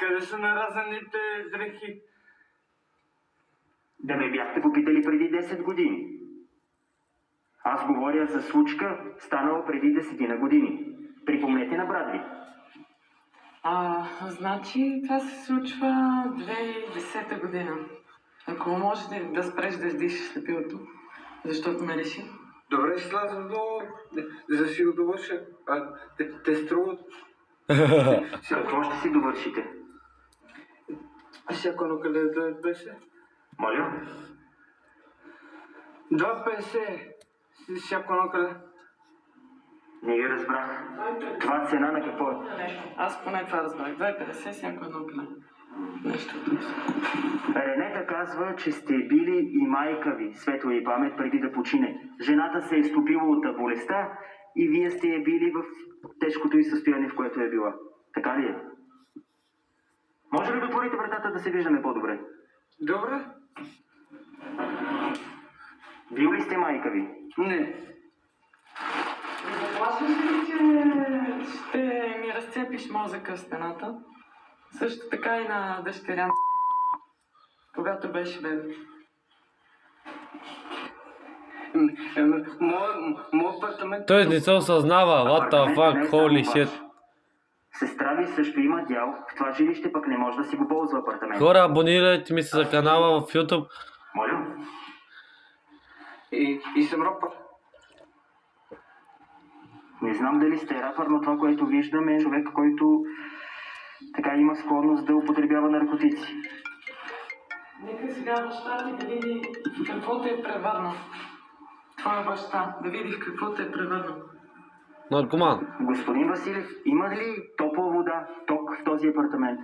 Къде са наразаните дрехи? Да ме бяхте попитали преди 10 години. Аз говоря за случка, станала преди 10 години. Припомнете на брат ви. Значи това се случва 2010 година. Ако можете да спреш да издишаш лепилото, защото ме реши. Добре, ще сляза долу, за да си го довърша. Те струват. Какво ще си довършите? Всяко едно къде 2,50. Моля? 2,50. Всяко едно къде. Не ги разбрах. Това цена на какво е? Аз поне това разбрах. 2,50 всяко едно къде. Нещо. Ренета казва, че сте били и майка ви, светла и памет, преди да почине. Жената се е стопила от болестта и вие сте я били в тежкото й състояние, в което е била. Така ли е? Може ли да отворите вратата да се виждаме по-добре? Добре? Бил ли сте майка ви? Не. Заплашваш ли, че ще ми разцепиш мозъка в стената? Също така и на дъщеря, когато беше бебе. Моят апартамент... Той не се осъзнава. What the fuck, holy shit. Сестра ви също има дял, в това жилище пък не може да си го ползва апартамент. Хора, абонирайте ми се за канала в YouTube. Моля? И съм ропър. Не знам дали сте рапър, но това, което виждам е човек, който така има склонност да употребява наркотици. Нека сега баща ти да види какво те е превърнал. Твоя баща, да види в какво те е превърнал. Наркоман. Господин Василев, има ли топла вода, ток в този апартамент?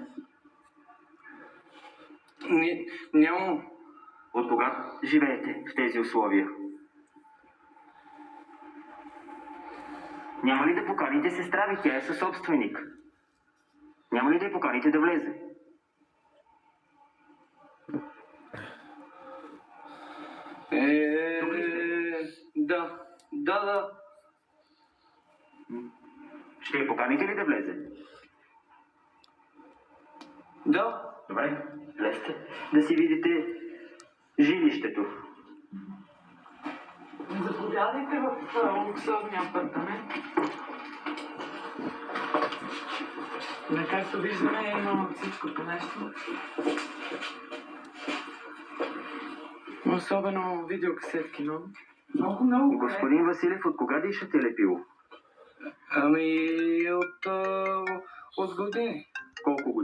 Нямам. От кога живеете в тези условия? Няма ли да поканите сестра ви? Тя е съсобственик. Няма ли да я поканите да влезе? Да. Ще я поканите ли да влезе? Да. Добре, влезте. Да си видите жилището. Заповядайте в луксозния апартамент. Да, както виждаме, има всичкото нещо. Особено видеокасетки, но много. Господин Василев, от кога дишате лепило? От години. Колко години?